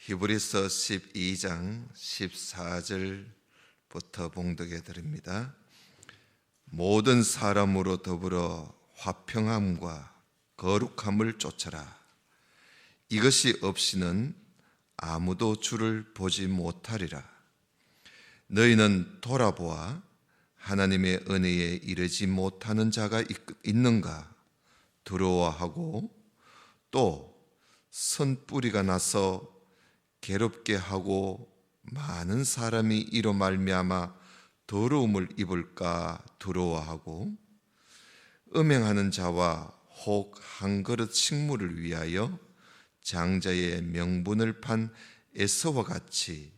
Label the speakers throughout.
Speaker 1: 히브리서 12장 14절부터 봉독해 드립니다. 모든 사람으로 더불어 화평함과 거룩함을 쫓아라. 이것이 없이는 아무도 주를 보지 못하리라. 너희는 돌아보아 하나님의 은혜에 이르지 못하는 자가 있는가 두려워하고 또 선뿌리가 나서 괴롭게 하고 많은 사람이 이로 말미암아 더러움을 입을까 두려워하고 음행하는 자와 혹 한 그릇 식물을 위하여 장자의 명분을 판 에서와 같이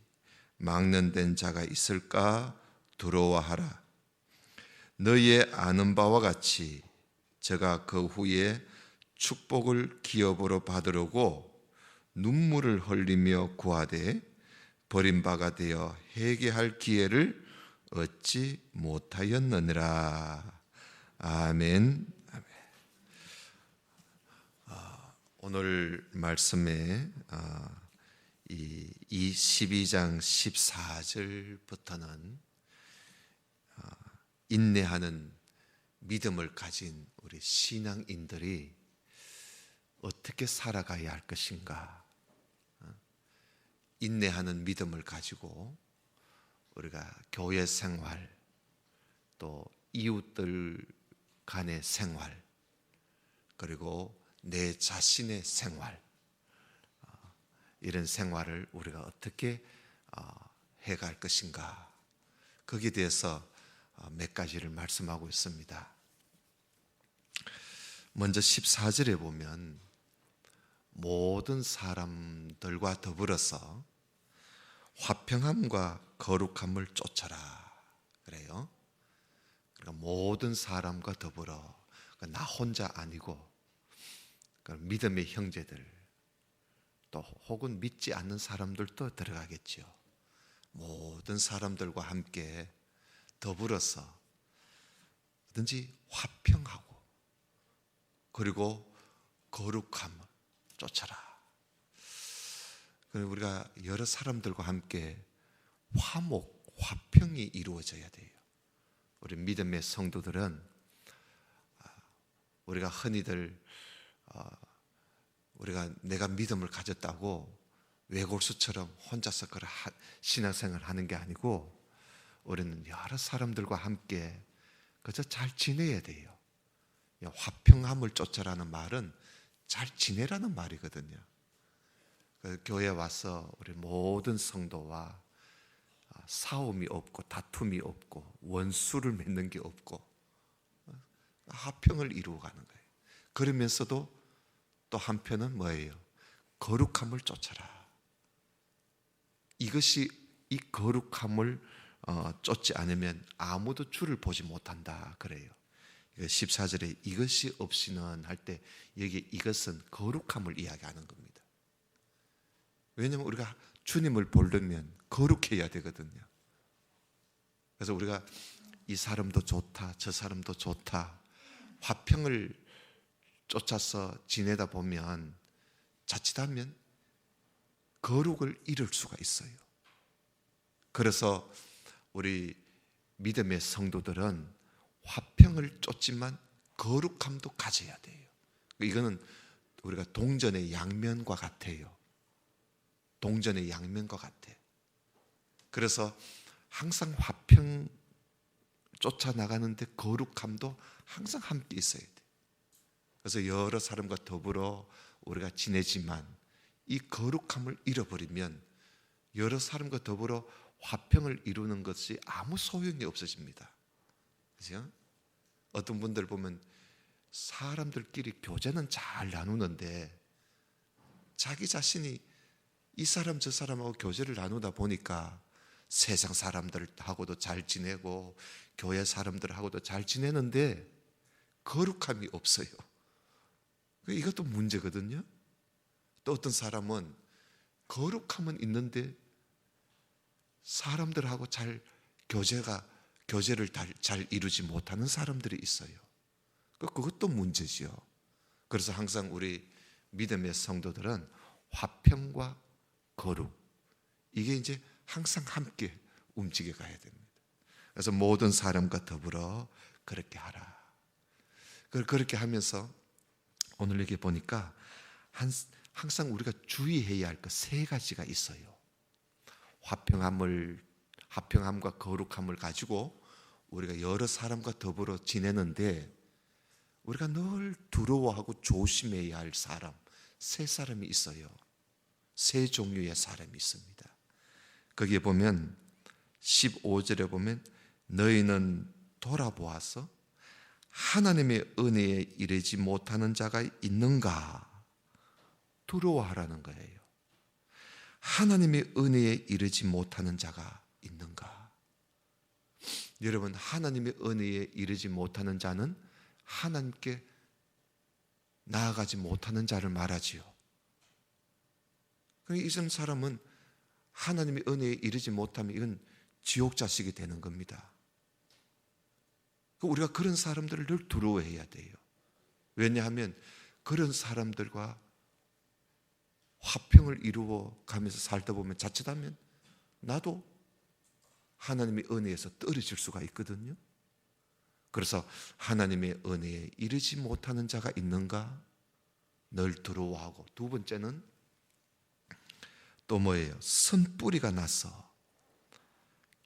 Speaker 1: 막론된 자가 있을까 두려워하라. 너희의 아는 바와 같이 저가 그 후에 축복을 기업으로 받으려고 눈물을 흘리며 구하되 버림바가 되어 회개할 기회를 얻지 못하였느니라. 아멘. 오늘 말씀에 이 12장 14절부터는 인내하는 믿음을 가진 우리 신앙인들이 어떻게 살아가야 할 것인가, 인내하는 믿음을 가지고 우리가 교회 생활, 또 이웃들 간의 생활, 그리고 내 자신의 생활, 이런 생활을 우리가 어떻게 해갈 것인가, 거기에 대해서 몇 가지를 말씀하고 있습니다. 먼저 14절에 보면 모든 사람들과 더불어서 화평함과 거룩함을 쫓아라 그래요. 그러니까 모든 사람과 더불어, 그러니까 나 혼자 아니고 그러니까 믿음의 형제들, 또 혹은 믿지 않는 사람들도 들어가겠죠. 모든 사람들과 함께 더불어서 뭐든지 화평하고 그리고 거룩함을 쫓아라. 그리고 우리가 여러 사람들과 함께 화평이 이루어져야 돼요. 우리 믿음의 성도들은 우리가 흔히들 우리가 내가 믿음을 가졌다고 외골수처럼 혼자서 그런 신앙생활을 하는 게 아니고 우리는 여러 사람들과 함께 그저 잘 지내야 돼요. 화평함을 쫓아라는 말은 잘 지내라는 말이거든요. 교회에 와서 우리 모든 성도와 싸움이 없고 다툼이 없고 원수를 맺는 게 없고 화평을 이루어가는 거예요. 그러면서도 또 한편은 뭐예요? 거룩함을 쫓아라. 이 거룩함을 쫓지 않으면 아무도 주를 보지 못한다 그래요. 14절에 이것이 없이는 할 때 여기 이것은 거룩함을 이야기하는 겁니다. 왜냐하면 우리가 주님을 보려면 거룩해야 되거든요. 그래서 우리가 이 사람도 좋다, 저 사람도 좋다, 화평을 쫓아서 지내다 보면 자칫하면 거룩을 잃을 수가 있어요. 그래서 우리 믿음의 성도들은 화평을 쫓지만 거룩함도 가져야 돼요. 이거는 우리가 동전의 양면과 같아요. 동전의 양면과 같아요. 그래서 항상 화평 쫓아나가는데 거룩함도 항상 함께 있어야 돼요. 그래서 여러 사람과 더불어 우리가 지내지만 이 거룩함을 잃어버리면 여러 사람과 더불어 화평을 이루는 것이 아무 소용이 없어집니다. 그죠? 어떤 분들 보면 사람들끼리 교제는 잘 나누는데 자기 자신이 이 사람 저 사람하고 교제를 나누다 보니까 세상 사람들하고도 잘 지내고 교회 사람들하고도 잘 지내는데 거룩함이 없어요. 이것도 문제거든요. 또 어떤 사람은 거룩함은 있는데 사람들하고 잘 교제를 잘 이루지 못하는 사람들이 있어요. 그것도 문제죠. 그래서 항상 우리 믿음의 성도들은 화평과 거룩, 이게 이제 항상 함께 움직여 가야 됩니다. 그래서 모든 사람과 더불어 그렇게 하라. 그렇게 하면서 오늘 여기 보니까 항상 우리가 주의해야 할 것 세 가지가 있어요. 화평함과 거룩함을 가지고 우리가 여러 사람과 더불어 지내는데 우리가 늘 두려워하고 조심해야 할 사람, 세 사람이 있어요. 세 종류의 사람이 있습니다. 거기에 보면 15절에 보면 너희는 돌아보아서 하나님의 은혜에 이르지 못하는 자가 있는가? 두려워하라는 거예요. 하나님의 은혜에 이르지 못하는 자가 있는가? 여러분, 하나님의 은혜에 이르지 못하는 자는 하나님께 나아가지 못하는 자를 말하지요. 이런 사람은 하나님의 은혜에 이르지 못하면 이건 지옥 자식이 되는 겁니다. 우리가 그런 사람들을 늘 두려워해야 돼요. 왜냐하면 그런 사람들과 화평을 이루어 가면서 살다 보면 자칫하면 나도 하나님의 은혜에서 떨어질 수가 있거든요. 그래서 하나님의 은혜에 이르지 못하는 자가 있는가? 늘 두려워하고, 두 번째는 또 뭐예요? 선뿌리가 나서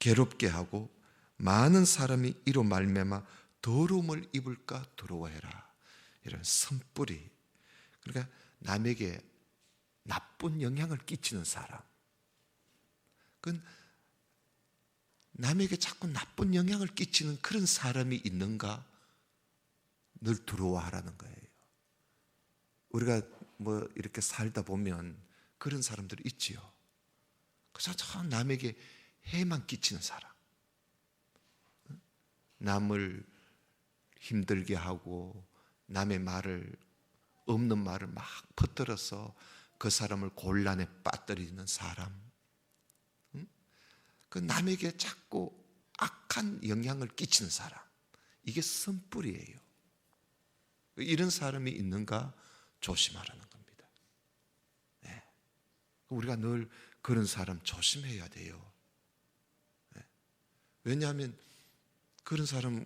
Speaker 1: 괴롭게 하고 많은 사람이 이로 말미암아 더러움을 입을까 두려워해라. 이런 선뿌리, 그러니까 남에게 나쁜 영향을 끼치는 사람, 그건 남에게 자꾸 나쁜 영향을 끼치는 그런 사람이 있는가? 늘 두려워하라는 거예요. 우리가 뭐 이렇게 살다 보면 그런 사람들이 있지요. 그래서 저 남에게 해만 끼치는 사람, 남을 힘들게 하고 남의 말을, 없는 말을 막 퍼뜨려서 그 사람을 곤란에 빠뜨리는 사람, 그 남에게 자꾸 악한 영향을 끼치는 사람, 이게 선뿌리예요. 이런 사람이 있는가 조심하라는 겁니다. 네. 우리가 늘 그런 사람 조심해야 돼요. 네. 왜냐하면 그런 사람이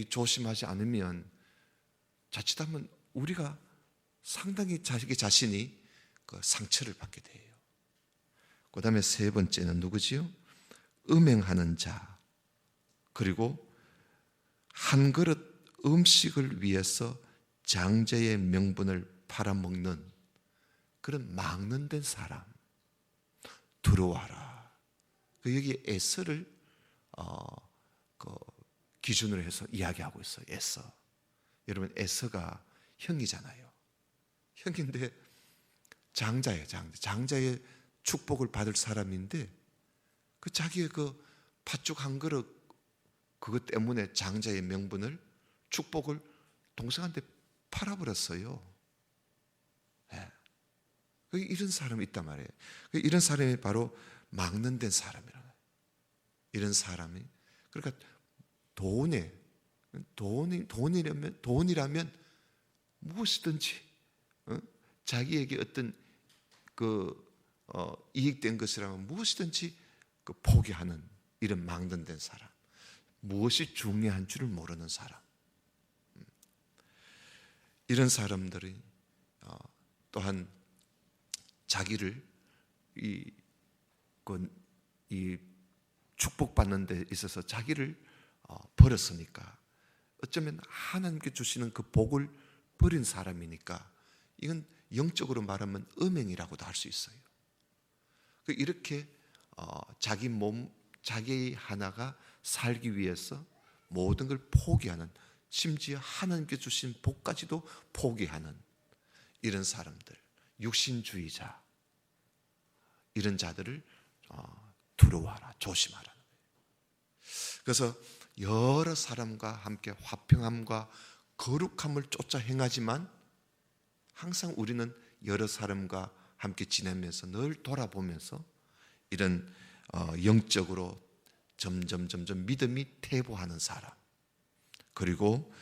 Speaker 1: 조심하지 않으면 자칫하면 우리가 상당히 자기 자신이 그 상처를 받게 돼요. 그 다음에 세 번째는 누구지요? 음행하는 자, 그리고 한 그릇 음식을 위해서 장자의 명분을 팔아먹는 그런 망론된 사람, 두려워하라. 여기 에서를 기준으로 해서 이야기하고 있어요. 에서. 여러분, 에서가 형이잖아요. 형인데 장자예요. 장자의 축복을 받을 사람인데 그 자기의 그 팥죽 한 그릇 그것 때문에 장자의 명분을, 축복을 동생한테 팔아버렸어요. 네. 이런 사람이 있단 말이에요. 이런 사람이 바로 망론된 사람이라는 거예요. 이런 사람이, 그러니까 돈이라면 무엇이든지 자기에게 어떤 이익된 것이라면 무엇이든지 포기하는 이런 망론된 사람, 무엇이 중요한 줄을 모르는 사람, 이런 사람들이 또한 자기를 이 축복받는 데 있어서 자기를 버렸으니까, 어쩌면 하나님께 주시는 그 복을 버린 사람이니까 이건 영적으로 말하면 음행이라고도 할 수 있어요. 이렇게 자기 하나가 살기 위해서 모든 걸 포기하는, 심지어 하나님께 주신 복까지도 포기하는 이런 사람들, 육신주의자, 이런 자들을 두려워하라, 조심하라는 거예요. 그래서 여러 사람과 함께 화평함과 거룩함을 쫓아 행하지만 항상 우리는 여러 사람과 함께 지내면서 늘 돌아보면서 이런 영적으로 점점 믿음이 퇴보하는 사람, 그리고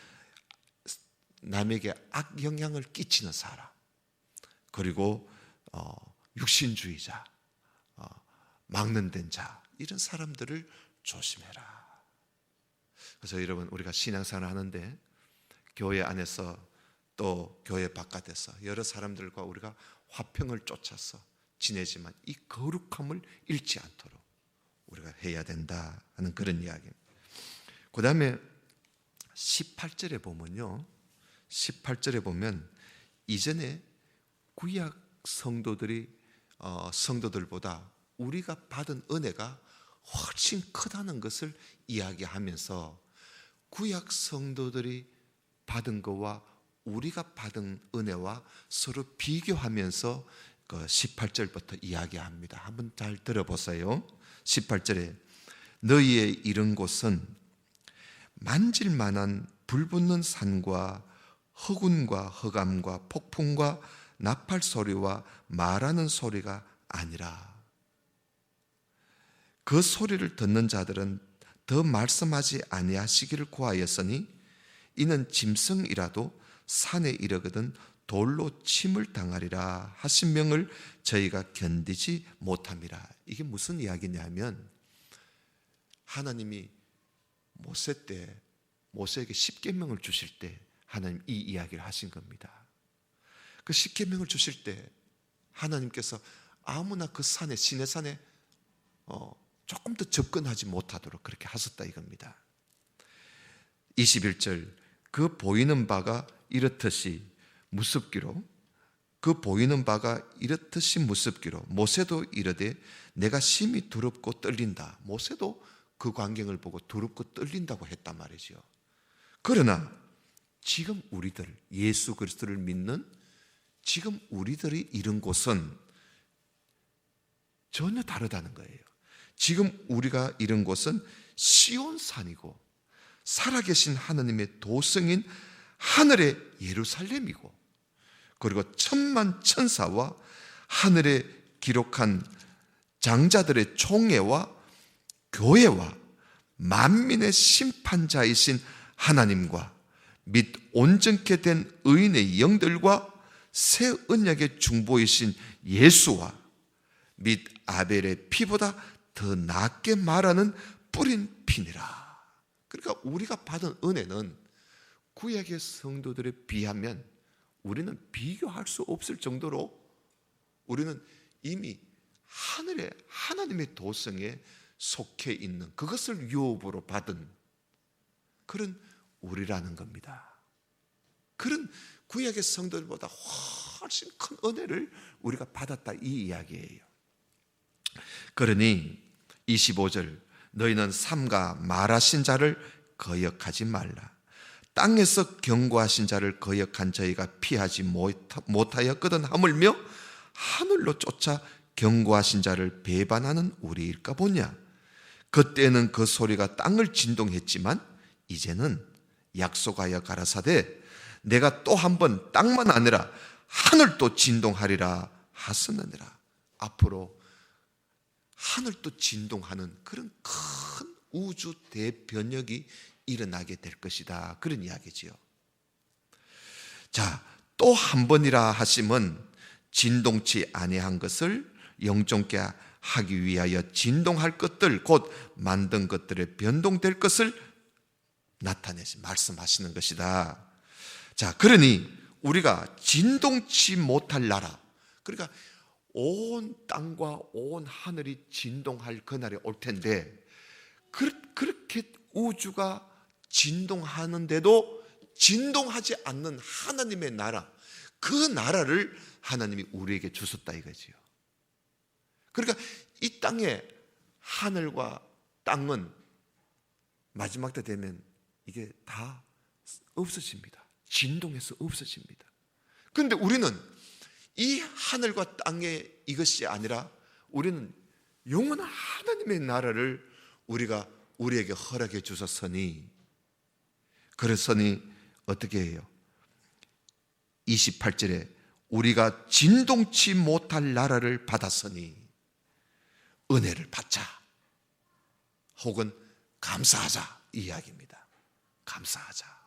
Speaker 1: 남에게 악영향을 끼치는 사람, 그리고 육신주의자, 막론된 자, 이런 사람들을 조심해라. 그래서 여러분, 우리가 신앙생활을 하는데 교회 안에서 또 교회 바깥에서 여러 사람들과 우리가 화평을 쫓아서 지내지만 이 거룩함을 잃지 않도록 우리가 해야 된다 하는 그런 이야기입니다. 그 다음에 18절에 보면요, 18절에 보면 이전에 구약 성도들보다 우리가 받은 은혜가 훨씬 크다는 것을 이야기하면서 구약 성도들이 받은 것과 우리가 받은 은혜와 서로 비교하면서 그 18절부터 이야기합니다. 한번 잘 들어보세요. 18절에 너희의 이른 곳은 만질 만한 불붙는 산과 허군과 허감과 폭풍과 나팔 소리와 말하는 소리가 아니라 그 소리를 듣는 자들은 더 말씀하지 아니하시기를 구하였으니 이는 짐승이라도 산에 이르거든 돌로 침을 당하리라 하신 명을 저희가 견디지 못함이라. 이게 무슨 이야기냐면 하나님이 모세에게 십계명을 주실 때 하나님 이 이야기를 하신 겁니다. 그 십계명을 주실 때 하나님께서 아무나 그 산에, 시내산에 조금 더 접근하지 못하도록 그렇게 하셨다 이겁니다. 21절 그 보이는 바가 이렇듯이 무섭기로 모세도 이르되 내가 심히 두렵고 떨린다. 모세도 그 광경을 보고 두렵고 떨린다고 했단 말이죠. 그러나 지금 우리들, 예수 그리스도를 믿는 지금 우리들이 이른 곳은 전혀 다르다는 거예요. 지금 우리가 이른 곳은 시온산이고 살아계신 하나님의 도성인 하늘의 예루살렘이고, 그리고 천만 천사와 하늘에 기록한 장자들의 총회와 교회와 만민의 심판자이신 하나님과 및 온전케 된 의인의 영들과 새 언약의 중보이신 예수와 및 아벨의 피보다 더 낫게 말하는 뿌린 피니라. 그러니까 우리가 받은 은혜는 구약의 성도들에 비하면 우리는 비교할 수 없을 정도로 우리는 이미 하나님의 도성에 속해 있는, 그것을 유업으로 받은 그런 우리라는 겁니다. 그런 구약의 성도들보다 훨씬 큰 은혜를 우리가 받았다 이 이야기예요. 그러니 25절 너희는 삼가 말하신 자를 거역하지 말라. 땅에서 경고하신 자를 거역한 저희가 피하지 못하였거든 하물며 하늘로 쫓아 경고하신 자를 배반하는 우리일까 보냐. 그때는 그 소리가 땅을 진동했지만 이제는 약속하여 가라사대 내가 또 한 번 땅만 아니라 하늘도 진동하리라 하셨느니라. 앞으로 하늘도 진동하는 그런 큰 우주 대변혁이 일어나게 될 것이다, 그런 이야기지요. 자, 또 한 번이라 하심은 진동치 아니한 것을 영존케 하기 위하여 진동할 것들, 곧 만든 것들의 변동될 것을 나타내시 말씀하시는 것이다. 자, 그러니 우리가 진동치 못할 나라, 그러니까 온 땅과 온 하늘이 진동할 그날이 올 텐데, 그렇게 우주가 진동하는데도 진동하지 않는 하나님의 나라, 그 나라를 하나님이 우리에게 주셨다 이거지요. 그러니까 이 땅에 하늘과 땅은 마지막 때 되면 이게 다 없어집니다. 진동해서 없어집니다. 그런데 우리는 이 하늘과 땅의 이것이 아니라 우리는 영원한 하나님의 나라를 우리에게 허락해 주셨으니, 그랬으니 어떻게 해요? 28절에 우리가 진동치 못할 나라를 받았으니 은혜를 받자, 혹은 감사하자 이 이야기입니다. 감사하자.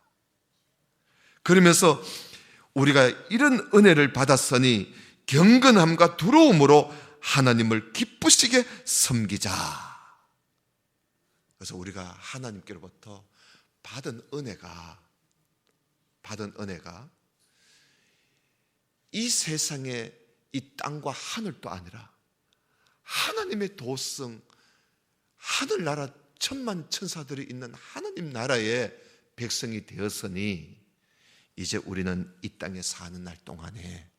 Speaker 1: 그러면서 우리가 이런 은혜를 받았으니 경건함과 두려움으로 하나님을 기쁘시게 섬기자. 그래서 우리가 하나님께로부터 받은 은혜가 이 세상의 이 땅과 하늘도 아니라 하나님의 도성, 하늘나라 천만 천사들이 있는 하나님 나라의 백성이 되었으니 이제 우리는 이 땅에 사는 날 동안에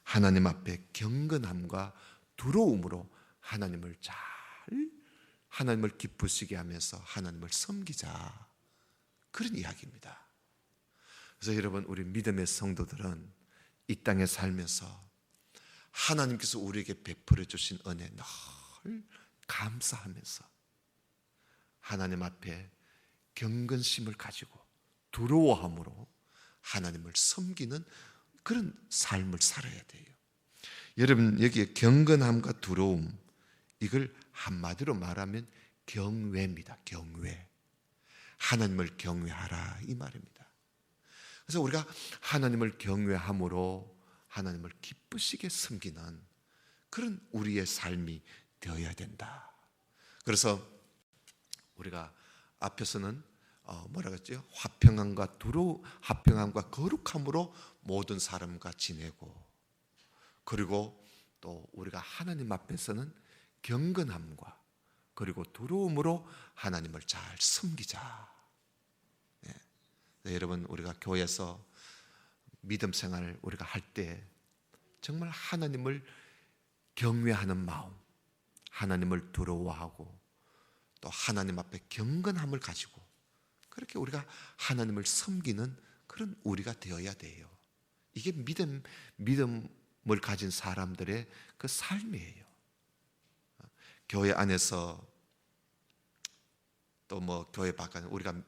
Speaker 1: 하나님 앞에 경건함과 두려움으로 하나님을 기쁘시게 하면서 하나님을 섬기자, 그런 이야기입니다. 그래서 여러분, 우리 믿음의 성도들은 이 땅에 살면서 하나님께서 우리에게 베풀어 주신 은혜 늘 감사하면서 하나님 앞에 경건심을 가지고 두려워함으로 하나님을 섬기는 그런 삶을 살아야 돼요. 여러분, 여기에 경건함과 두려움, 이걸 한마디로 말하면 경외입니다. 경외. 하나님을 경외하라, 이 말입니다. 그래서 우리가 하나님을 경외함으로 하나님을 기쁘시게 섬기는 그런 우리의 삶이 되어야 된다. 그래서 우리가 앞에서는 뭐라고 했죠? 화평함과 거룩함으로 모든 사람과 지내고, 그리고 또 우리가 하나님 앞에서는 경건함과 그리고 두려움으로 하나님을 잘 섬기자. 네, 여러분, 우리가 교회에서 믿음 생활을 우리가 할 때 정말 하나님을 경외하는 마음, 하나님을 두려워하고 또 하나님 앞에 경건함을 가지고 그렇게 우리가 하나님을 섬기는 그런 우리가 되어야 돼요. 이게 믿음을 가진 사람들의 그 삶이에요. 교회 안에서 또 뭐 교회 바깥, 우리가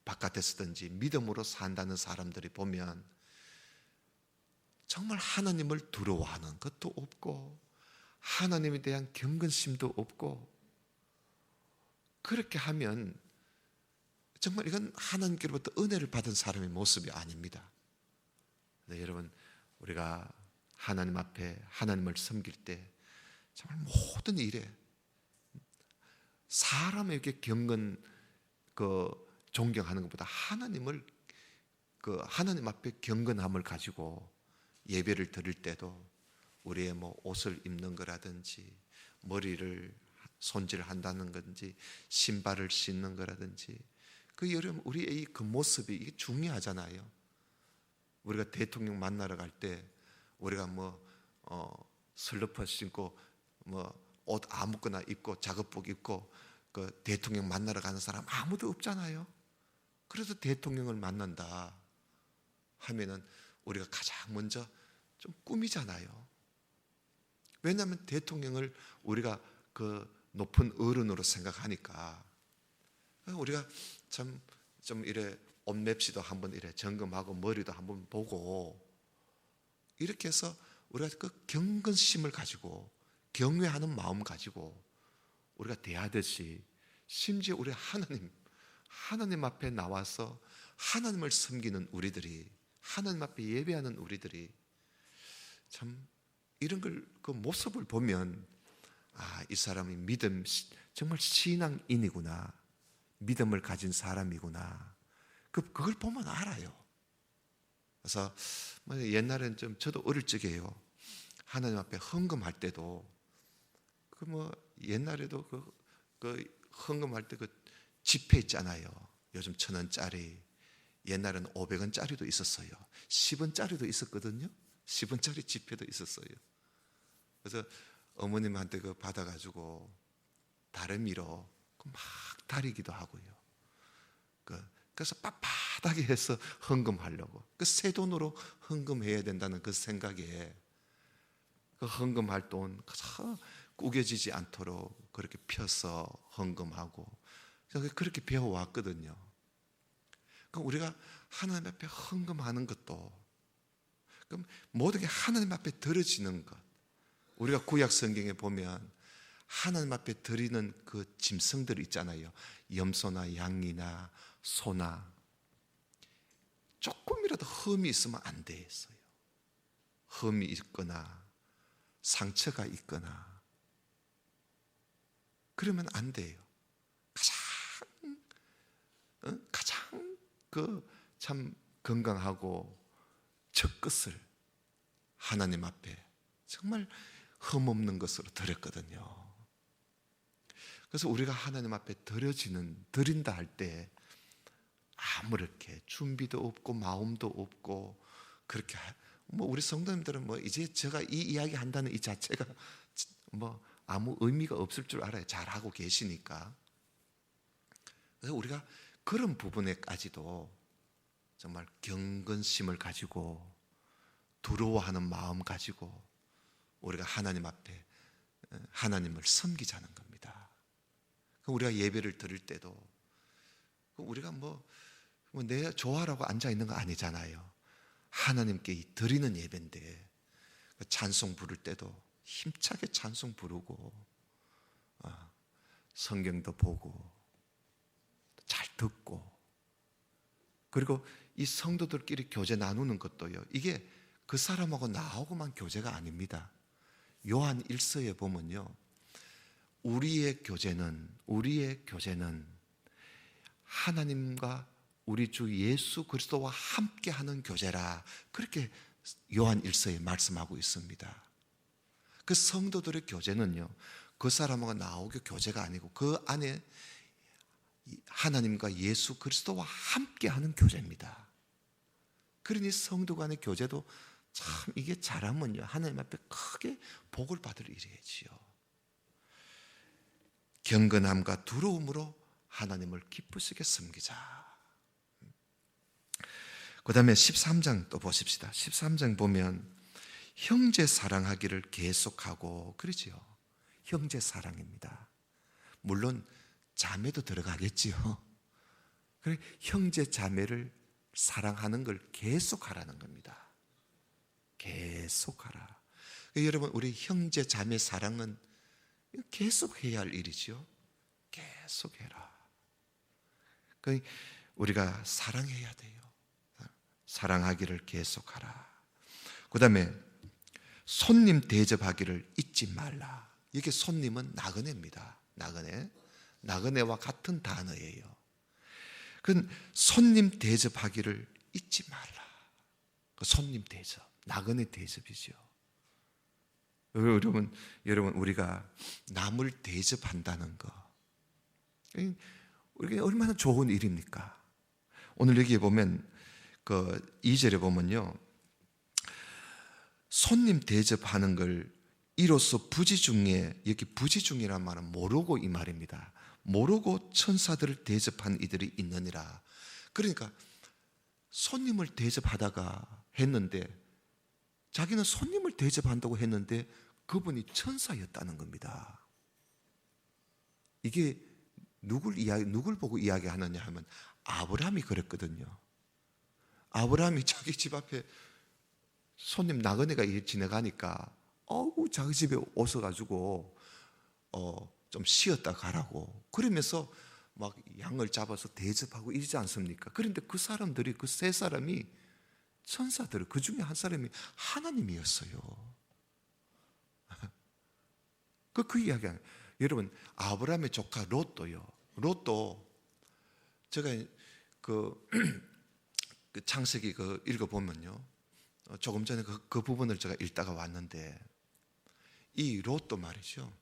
Speaker 1: 바깥에서든지 믿음으로 산다는 사람들이 보면 정말 하나님을 두려워하는 것도 없고 하나님에 대한 경건심도 없고, 그렇게 하면 정말 이건 하나님께로부터 은혜를 받은 사람의 모습이 아닙니다. 네, 여러분, 우리가 하나님 앞에 하나님을 섬길 때 정말 모든 일에 사람에게 존경하는 것보다 하나님 앞에 경건함을 가지고 예배를 드릴 때도 우리의 옷을 입는 거라든지 머리를 손질한다는 건지 신발을 신는 거라든지 여러분, 우리의 그 모습이 이게 중요하잖아요. 우리가 대통령 만나러 갈 때 우리가 슬리퍼 신고 옷 아무거나 입고 작업복 입고 그 대통령 만나러 가는 사람 아무도 없잖아요. 그래서 대통령을 만난다 하면은 우리가 가장 먼저 좀 꾸미잖아요. 왜냐하면 대통령을 우리가 그 높은 어른으로 생각하니까 우리가 좀 이래 옷맵시도 한번 이래 점검하고 머리도 한번 보고 이렇게 해서 우리가 그 경건심을 가지고 경외하는 마음 가지고 우리가 대하듯이, 심지어 우리 하나님 앞에 나와서 하나님을 섬기는 우리들이, 하나님 앞에 예배하는 우리들이 참 이런 그 모습을 보면 이 사람이 정말 신앙인이구나, 믿음을 가진 사람이구나, 그걸 보면 알아요. 그래서 옛날엔 저도 어릴 적에요, 하나님 앞에 헌금할 때도 옛날에도 그 헌금할 때 그 지폐 있잖아요. 요즘 1,000원짜리, 옛날에는 500원짜리도 있었어요. 10원짜리도 있었거든요. 10원짜리 지폐도 있었어요. 그래서 어머님한테 받아가지고 다리미로 막 다리기도 하고요. 그래서 빳빳하게 해서 헌금하려고, 새 돈으로 헌금해야 된다는 그 생각에 헌금할 돈 구겨지지 않도록 그렇게 펴서 헌금하고 그렇게 배워왔거든요. 우리가 하나님 앞에 헌금하는 것도 모든 게 하나님 앞에 드려지는 것, 우리가 구약 성경에 보면 하나님 앞에 드리는 그 짐승들 있잖아요. 염소나 양이나 소나 조금이라도 흠이 있으면 안 돼 있어요. 흠이 있거나 상처가 있거나 그러면 안 돼요. 가장 참 건강하고 첫 것을 하나님 앞에 정말 흠없는 것으로 드렸거든요. 그래서 우리가 하나님 앞에 드린다 할 때 아무렇게 준비도 없고 마음도 없고 그렇게 우리 성도님들은 이제 제가 이 이야기 한다는 이 자체가 아무 의미가 없을 줄 알아요. 잘하고 계시니까. 그래서 우리가 그런 부분에까지도 정말 경건심을 가지고 두려워하는 마음 가지고 우리가 하나님 앞에 하나님을 섬기자는 겁니다. 우리가 예배를 드릴 때도 우리가 내 좋아라고 앉아 있는 거 아니잖아요. 하나님께 드리는 예배인데 찬송 부를 때도 힘차게 찬송 부르고 성경도 보고 잘 듣고 그리고 이 성도들끼리 교제 나누는 것도요. 이게 그 사람하고 나하고만 교제가 아닙니다. 요한 1서에 보면요. 우리의 교제는 하나님과 우리 주 예수 그리스도와 함께하는 교제라 그렇게 요한 1서에 말씀하고 있습니다. 그 성도들의 교제는요. 그 사람하고 나하고 교제가 아니고 그 안에 하나님과 예수 그리스도와 함께하는 교제입니다. 그러니 성도 간의 교제도 참 이게 잘하면요. 하나님 앞에 크게 복을 받을 일이지요. 경건함과 두려움으로 하나님을 기쁘시게 섬기자. 그 다음에 13장 또 보십시다. 13장 보면 형제 사랑하기를 계속하고 그러지요. 형제 사랑입니다. 물론 자매도 들어가겠지요. 그래 형제 자매를 사랑하는 걸 계속하라는 겁니다. 계속하라. 여러분 우리 형제 자매 사랑은 계속해야 할 일이지요. 계속해라. 우리가 사랑해야 돼요. 사랑하기를 계속하라. 그 다음에 손님 대접하기를 잊지 말라. 이게 손님은 나그네입니다. 나그네와 같은 단어예요. 그 손님 대접하기를 잊지 말라. 손님 대접, 나그네 대접이죠. 여러분 우리가 남을 대접한다는 거, 이게 얼마나 좋은 일입니까? 오늘 여기에 보면 그 2절에 보면요, 손님 대접하는 걸 이로써 부지중에, 여기 부지중이란 말은 모르고 이 말입니다. 모르고 천사들을 대접한 이들이 있느니라. 그러니까 손님을 대접하다가 했는데, 자기는 손님을 대접한다고 했는데 그분이 천사였다는 겁니다. 이게 누굴 보고 이야기하느냐 하면 아브라함이 그랬거든요. 아브라함이 자기 집 앞에 손님 나그네가 지나가니까 자기 집에 오셔가지고 좀 쉬었다 가라고 그러면서 막 양을 잡아서 대접하고 이러지 않습니까? 그런데 그 사람들이, 그 세 사람이 천사들, 그 중에 한 사람이 하나님이었어요. 그 이야기는, 여러분 아브라함의 조카 롯도요. 롯도 제가 그 창세기 읽어보면요, 조금 전에 그 부분을 제가 읽다가 왔는데, 이 롯도 말이죠,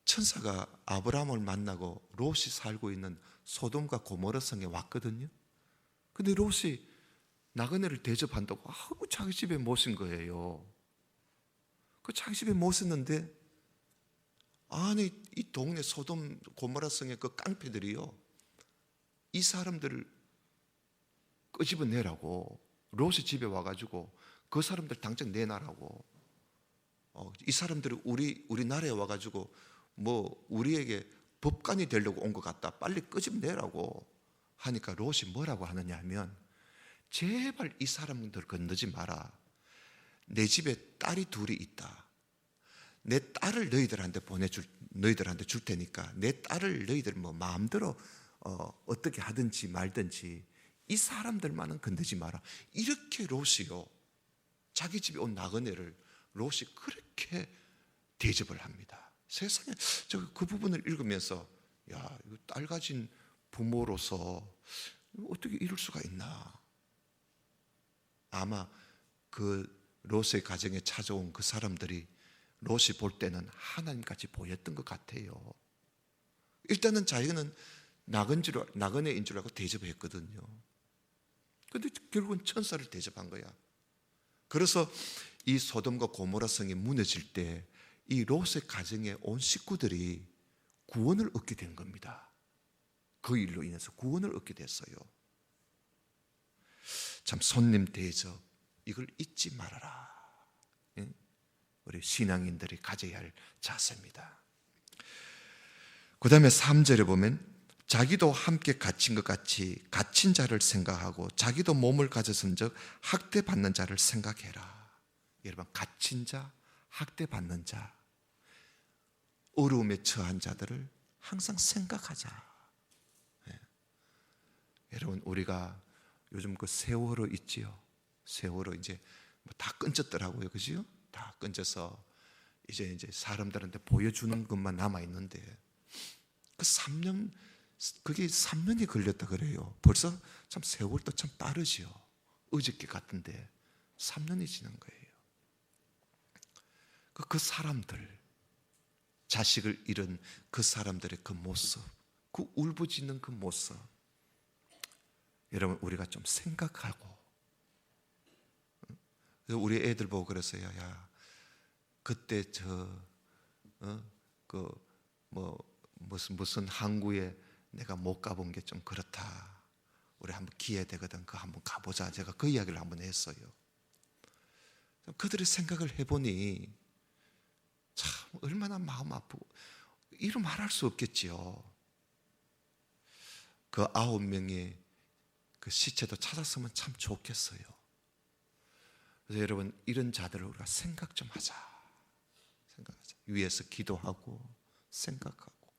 Speaker 1: 천사가 아브라함을 만나고 롯이 살고 있는 소돔과 고모라 성에 왔거든요. 근데 롯이 나그네를 대접한다고 자기 집에 모신 거예요. 그 자기 집에 모셨는데, 아니 이 동네 소돔 고모라 성의 그 깡패들이요, 이 사람들을 끄집어내라고, 롯이 집에 와가지고 그 사람들 당장 내놔라고, 이 사람들이 우리나라에 와가지고 우리에게 법관이 되려고 온 것 같다, 빨리 끄집어내라고 하니까 롯이 뭐라고 하느냐 하면, 제발 이 사람들 건드지 마라. 내 집에 딸이 둘이 있다. 내 딸을 너희들한테 줄 테니까 내 딸을 너희들 마음대로 어떻게 하든지 말든지 이 사람들만은 건드지 마라. 이렇게 롯이요, 자기 집에 온 나그네를 롯이 그렇게 대접을 합니다. 세상에 그 부분을 읽으면서 야, 이거 딸 가진 부모로서 어떻게 이럴 수가 있나. 아마 그 롯의 가정에 찾아온 그 사람들이 롯이 볼 때는 하나님같이 보였던 것 같아요. 일단은 자기는 나그네인 줄 알고 대접했거든요. 그런데 결국은 천사를 대접한 거야. 그래서 이 소돔과 고모라 성이 무너질 때 이 롯의 가정에 온 식구들이 구원을 얻게 된 겁니다. 그 일로 인해서 구원을 얻게 됐어요. 참 손님 대접 이걸 잊지 말아라. 우리 신앙인들이 가져야 할 자세입니다. 그 다음에 3절에 보면 자기도 함께 갇힌 것 같이 갇힌 자를 생각하고 자기도 몸을 가졌은즉 학대받는 자를 생각해라. 여러분, 갇힌 자, 학대받는 자, 어려움에 처한 자들을 항상 생각하자. 여러분, 우리가 요즘 그 세월호 있지요. 세월호 이제 다 끊졌더라고요, 그지요? 다 끊져서 이제 사람들한테 보여주는 것만 남아 있는데 그 3년, 그게 3년이 걸렸다 그래요. 벌써 참 세월도 참 빠르지요. 어저께 같은데 3년이 지난 거예요. 그 사람들, 자식을 잃은 그 사람들의 그 모습, 그 울부짖는 그 모습, 여러분 우리가 좀 생각하고, 우리 애들 보고 그랬어요. 야, 그때 무슨 항구에 내가 못 가본 게 좀 그렇다. 우리 한번 기회 되거든. 그거 한번 가보자. 제가 그 이야기를 한번 했어요. 그들의 생각을 해보니 참 얼마나 마음 아프고 이루 말할 수 없겠지요. 그 9명의 그 시체도 찾았으면 참 좋겠어요. 그래서 여러분, 이런 자들을 우리가 생각 좀 하자. 생각하자. 위에서 기도하고 생각하고.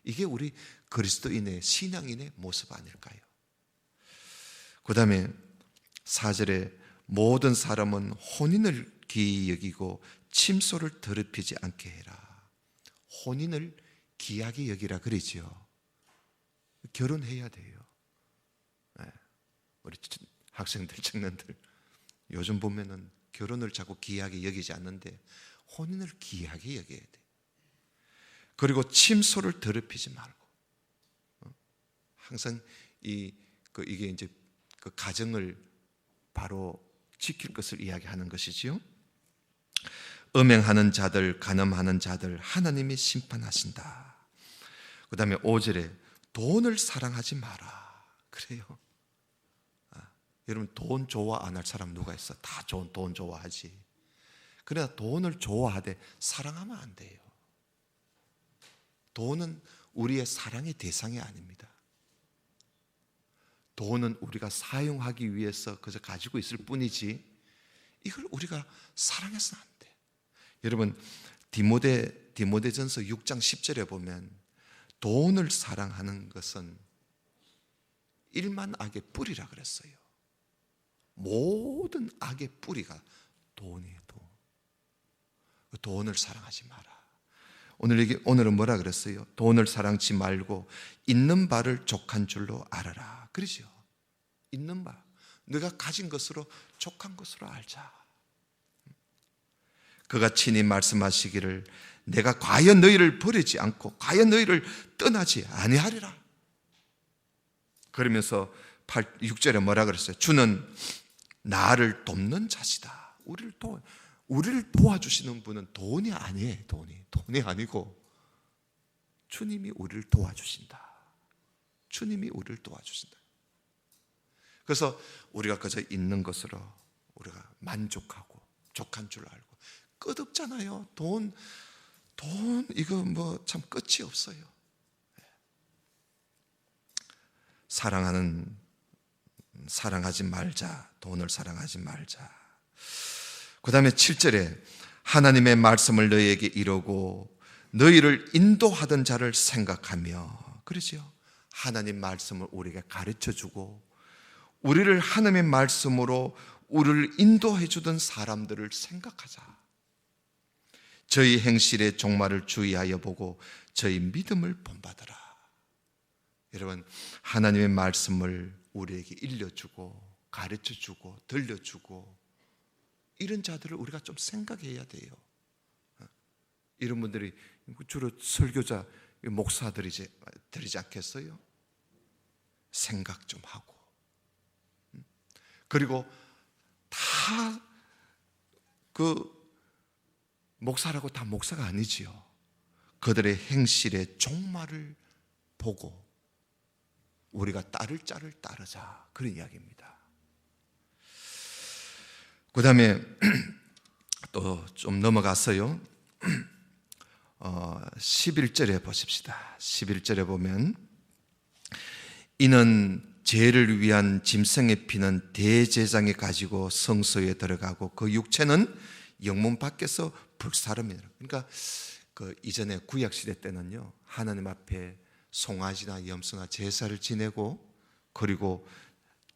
Speaker 1: 이게 우리 그리스도인의 신앙인의 모습 아닐까요? 그 다음에 4절에 모든 사람은 혼인을 귀히 여기고 침소를 더럽히지 않게 해라. 혼인을 귀하게 여기라 그러지요. 결혼해야 돼요. 우리 학생들, 청년들 요즘 보면은 결혼을 자꾸 귀하게 여기지 않는데 혼인을 귀하게 여겨야 돼. 그리고 침소를 더럽히지 말고, 항상 이게 이제 그 가정을 바로 지킬 것을 이야기하는 것이지요. 음행하는 자들, 간음하는 자들 하나님이 심판하신다. 그 다음에 5절에 돈을 사랑하지 마라. 그래요. 여러분, 돈 좋아 안 할 사람 누가 있어? 다 돈 좋아하지. 그러나 돈을 좋아하되 사랑하면 안 돼요. 돈은 우리의 사랑의 대상이 아닙니다. 돈은 우리가 사용하기 위해서 그저 가지고 있을 뿐이지 이걸 우리가 사랑해서는 안 돼. 여러분, 디모데전서 6장 10절에 보면 돈을 사랑하는 것은 일만 악의 뿌리라 그랬어요. 모든 악의 뿌리가 돈이에요. 돈을 사랑하지 마라. 오늘은 뭐라 그랬어요? 돈을 사랑치 말고 있는 바를 족한 줄로 알아라. 그러죠? 있는 바, 네가 가진 것으로 족한 것으로 알자. 그가 친히 말씀하시기를 내가 과연 너희를 버리지 않고 과연 너희를 떠나지 아니하리라. 그러면서 6절에 뭐라 그랬어요? 주는 나를 돕는 자시다. 우리를 도와주시는 분은 돈이 아니에요. 돈이 아니고 주님이 우리를 도와주신다. 주님이 우리를 도와주신다. 그래서 우리가 그저 있는 것으로 우리가 만족하고 족한 줄 알고, 끝없잖아요. 돈 이거 뭐 참 끝이 없어요. 사랑하지 말자. 돈을 사랑하지 말자. 그 다음에 7절에 하나님의 말씀을 너희에게 이루고 너희를 인도하던 자를 생각하며, 그러죠? 하나님 말씀을 우리에게 가르쳐주고 우리를 하나님의 말씀으로 우리를 인도해 주던 사람들을 생각하자. 저희 행실의 종말을 주의하여 보고 저희 믿음을 본받으라. 여러분, 하나님의 말씀을 우리에게 일러주고 가르쳐주고 들려주고 이런 자들을 우리가 좀 생각해야 돼요. 이런 분들이 주로 설교자, 목사들이지 않겠어요? 생각 좀 하고. 그리고 다 목사라고 다 목사가 아니지요. 그들의 행실의 종말을 보고 우리가 따를 자를 따르자, 그런 이야기입니다. 그 다음에 또 좀 넘어갔어요. 11절에 보십시다. 11절에 보면 이는 죄를 위한 짐승의 피는 대제사장이 가지고 성소에 들어가고 그 육체는 영문 밖에서 불사름이라. 그러니까 그 이전에 구약 시대 때는요, 하나님 앞에 송아지나 염소나 제사를 지내고, 그리고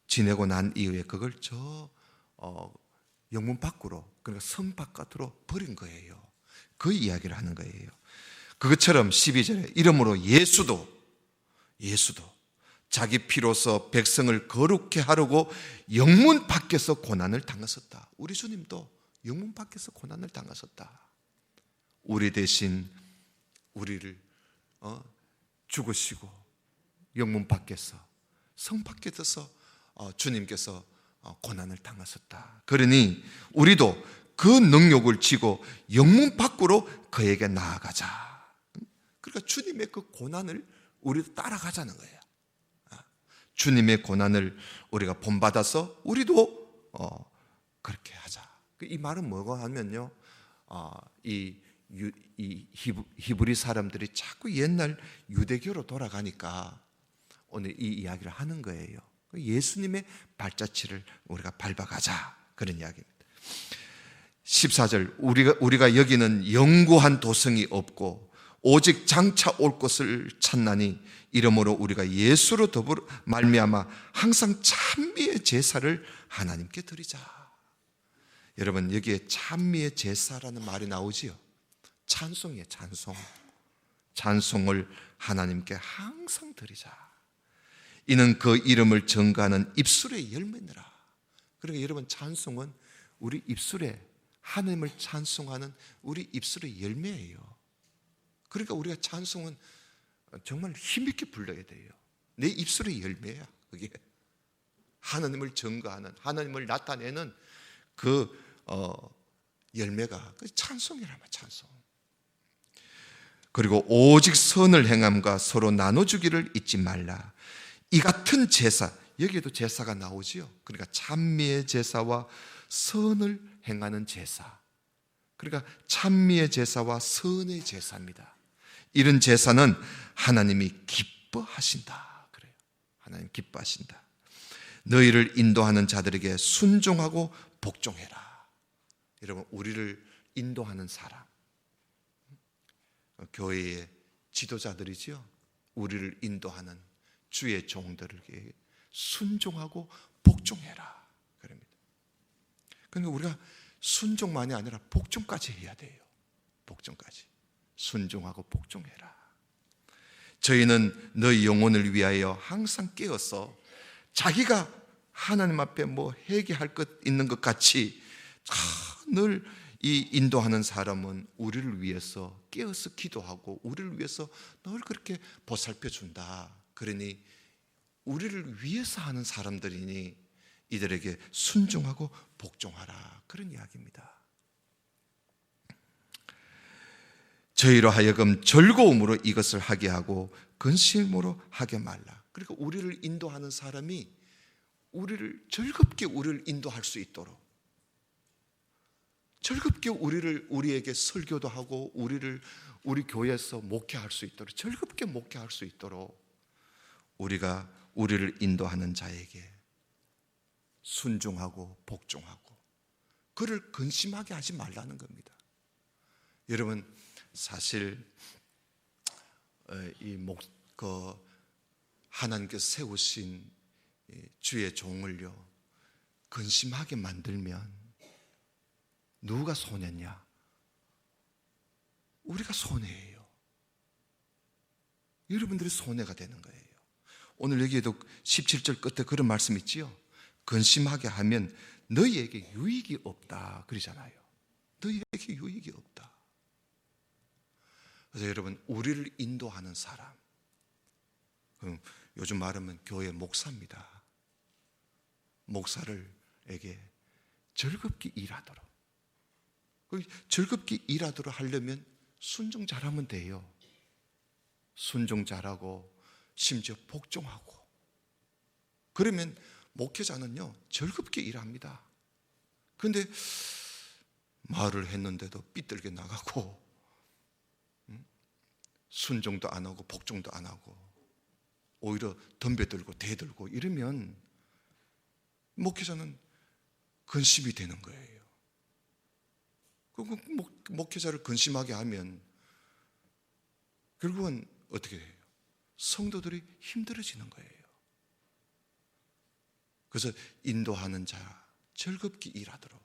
Speaker 1: 지내고 난 이후에 그걸 영문 밖으로, 그러니까 성 바깥으로 버린 거예요. 그 이야기를 하는 거예요. 그것처럼 12절에 이러므로 예수도 자기 피로서 백성을 거룩해 하려고 영문 밖에서 고난을 당하셨다. 우리 주님도 영문 밖에서 고난을 당하셨다. 우리 대신 우리를 죽으시고 영문 밖에서, 성 밖에서 주님께서 고난을 당하셨다. 그러니 우리도 그 능력을 지고 영문 밖으로 그에게 나아가자. 그러니까 주님의 그 고난을 우리도 따라가자는 거예요. 주님의 고난을 우리가 본받아서 우리도 그렇게 하자. 이 말은 뭐고 하면요, 이 히브리 사람들이 자꾸 옛날 유대교로 돌아가니까 오늘 이 이야기를 하는 거예요. 예수님의 발자취를 우리가 밟아가자, 그런 이야기입니다. 14절, 우리가 여기는 영구한 도성이 없고 오직 장차 올 것을 찾나니 이러므로 우리가 예수로 더불어 말미암아 항상 찬미의 제사를 하나님께 드리자. 여러분, 여기에 찬미의 제사라는 말이 나오지요. 찬송이에요. 찬송을 하나님께 항상 드리자. 이는 그 이름을 전가하는 입술의 열매니라. 그러니까 여러분, 찬송은 우리 입술에, 하나님을 찬송하는 우리 입술의 열매예요. 그러니까 우리가 찬송은 정말 힘있게 불러야 돼요. 내 입술의 열매야. 그게 하나님을 전가하는, 하나님을 나타내는 그 열매가 그 찬송이라면 찬송. 그리고 오직 선을 행함과 서로 나눠주기를 잊지 말라. 이 같은 제사, 여기에도 제사가 나오지요. 그러니까 찬미의 제사와 선을 행하는 제사, 그러니까 찬미의 제사와 선의 제사입니다. 이런 제사는 하나님이 기뻐하신다. 그래요. 하나님 기뻐하신다. 너희를 인도하는 자들에게 순종하고 복종해라. 여러분, 우리를 인도하는 사람, 교회의 지도자들이지요. 우리를 인도하는 주의 종들에게 순종하고 복종해라. 그럽니다. 그러니까 우리가 순종만이 아니라 복종까지 해야 돼요. 복종까지. 순종하고 복종해라. 저희는 너희 영혼을 위하여 항상 깨어서 자기가 하나님 앞에 뭐 회개할 것 있는 것 같이 늘 이 인도하는 사람은 우리를 위해서 깨어서 기도하고 우리를 위해서 늘 그렇게 보살펴 준다. 그러니 우리를 위해서 하는 사람들이니 이들에게 순종하고 복종하라. 그런 이야기입니다. 저희로 하여금 즐거움으로 이것을 하게 하고 근심으로 하게 말라. 그러니까 우리를 인도하는 사람이 즐겁게 우리를 인도할 수 있도록, 즐겁게 우리에게 설교도 하고 우리 교회에서 목회할 수 있도록, 즐겁게 목회할 수 있도록 우리가 우리를 인도하는 자에게 순종하고 복종하고 그를 근심하게 하지 말라는 겁니다. 여러분, 사실 하나님께서 세우신 주의 종을요,
Speaker 2: 근심하게 만들면 누가 손해냐? 우리가 손해예요. 여러분들이 손해가 되는 거예요. 오늘 여기에도 17절 끝에 그런 말씀 있지요. 근심하게 하면 너희에게 유익이 없다 그러잖아요. 너희에게 유익이 없다. 그래서 여러분, 우리를 인도하는 사람, 그럼 요즘 말하면 교회 목사입니다. 목사를에게 즐겁게 일하도록, 즐겁게 일하도록 하려면 순종 잘하면 돼요. 순종 잘하고 심지어 복종하고, 그러면 목회자는요 즐겁게 일합니다. 그런데 말을 했는데도 삐뚤게 나가고, 순종도 안 하고 복종도 안 하고 오히려 덤벼들고 대들고 이러면 목회자는 근심이 되는 거예요. 목회자를 근심하게 하면 결국은 어떻게 돼요? 성도들이 힘들어지는 거예요. 그래서 인도하는 자 즐겁게 일하도록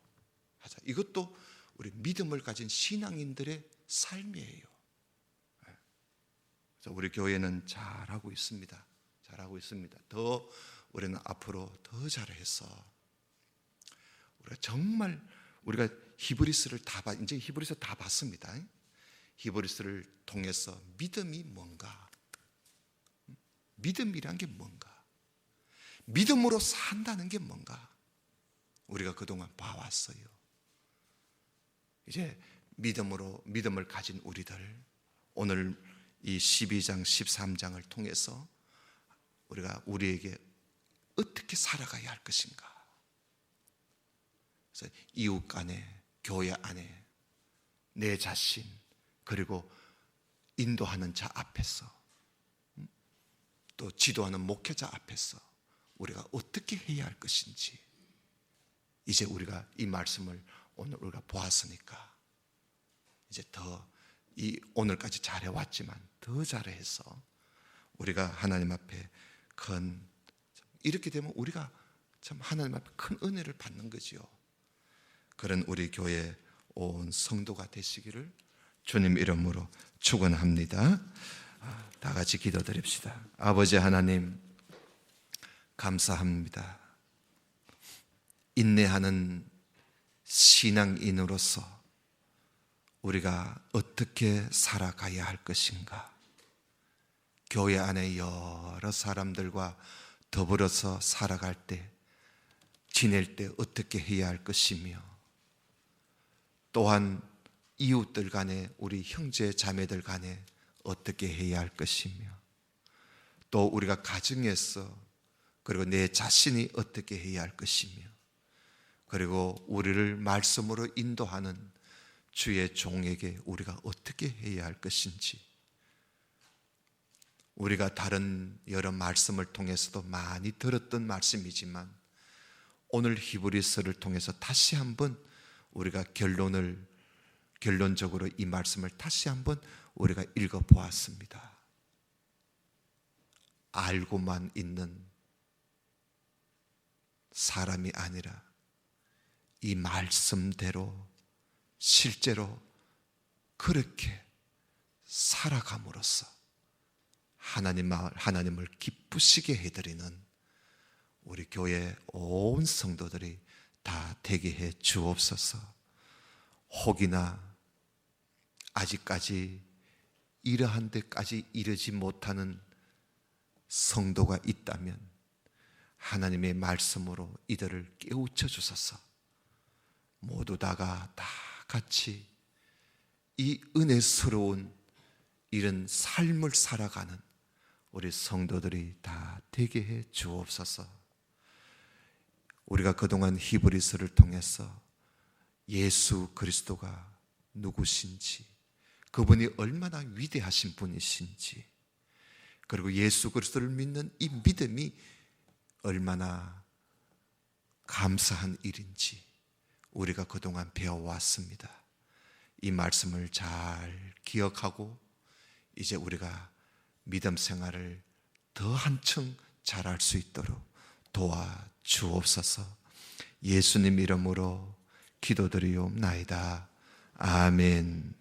Speaker 2: 하자. 이것도 우리 믿음을 가진 신앙인들의 삶이에요. 그래서 우리 교회는 잘하고 있습니다. 잘하고 있습니다. 더 우리는 앞으로 더 잘해서 우리가 정말 우리가 히브리서를 이제 히브리서 다 봤습니다. 히브리서를 통해서 믿음이 뭔가, 믿음이란 게 뭔가, 믿음으로 산다는 게 뭔가 우리가 그동안 봐왔어요. 이제 믿음을 가진 우리들, 오늘 이 12장 13장을 통해서 우리에게 어떻게 살아가야 할 것인가. 그래서 이웃 간에, 교회 안에, 내 자신, 그리고 인도하는 자 앞에서, 또 지도하는 목회자 앞에서 우리가 어떻게 해야 할 것인지, 이제 우리가 이 말씀을 오늘 우리가 보았으니까 이제 더 오늘까지 잘해왔지만 더 잘해서 우리가 하나님 앞에 이렇게 되면 우리가 참 하나님 앞에 큰 은혜를 받는 거지요. 그런 우리 교회 온 성도가 되시기를 주님 이름으로 축원합니다. 다 같이 기도드립시다. 아버지 하나님, 감사합니다. 인내하는 신앙인으로서 우리가 어떻게 살아가야 할 것인가, 교회 안에 여러 사람들과 더불어서 살아갈 때, 지낼 때 어떻게 해야 할 것이며, 또한 이웃들 간에, 우리 형제 자매들 간에 어떻게 해야 할 것이며, 또 우리가 가정에서, 그리고 내 자신이 어떻게 해야 할 것이며, 그리고 우리를 말씀으로 인도하는 주의 종에게 우리가 어떻게 해야 할 것인지, 우리가 다른 여러 말씀을 통해서도 많이 들었던 말씀이지만 오늘 히브리서를 통해서 다시 한번 우리가 결론적으로 이 말씀을 다시 한번 우리가 읽어보았습니다. 알고만 있는 사람이 아니라 이 말씀대로 실제로 그렇게 살아감으로써 하나님을 기쁘시게 해드리는 우리 교회 온 성도들이 다 되게 해 주옵소서. 혹이나 아직까지 이러한 데까지 이르지 못하는 성도가 있다면 하나님의 말씀으로 이들을 깨우쳐 주소서. 모두 다가 다 같이 이 은혜스러운 이런 삶을 살아가는 우리 성도들이 다 되게 해 주옵소서. 우리가 그동안 히브리서를 통해서 예수 그리스도가 누구신지, 그분이 얼마나 위대하신 분이신지, 그리고 예수 그리스도를 믿는 이 믿음이 얼마나 감사한 일인지 우리가 그동안 배워왔습니다. 이 말씀을 잘 기억하고 이제 우리가 믿음 생활을 더 한층 잘할 수 있도록 도와주옵소서. 예수님 이름으로 기도드리옵나이다. 아멘.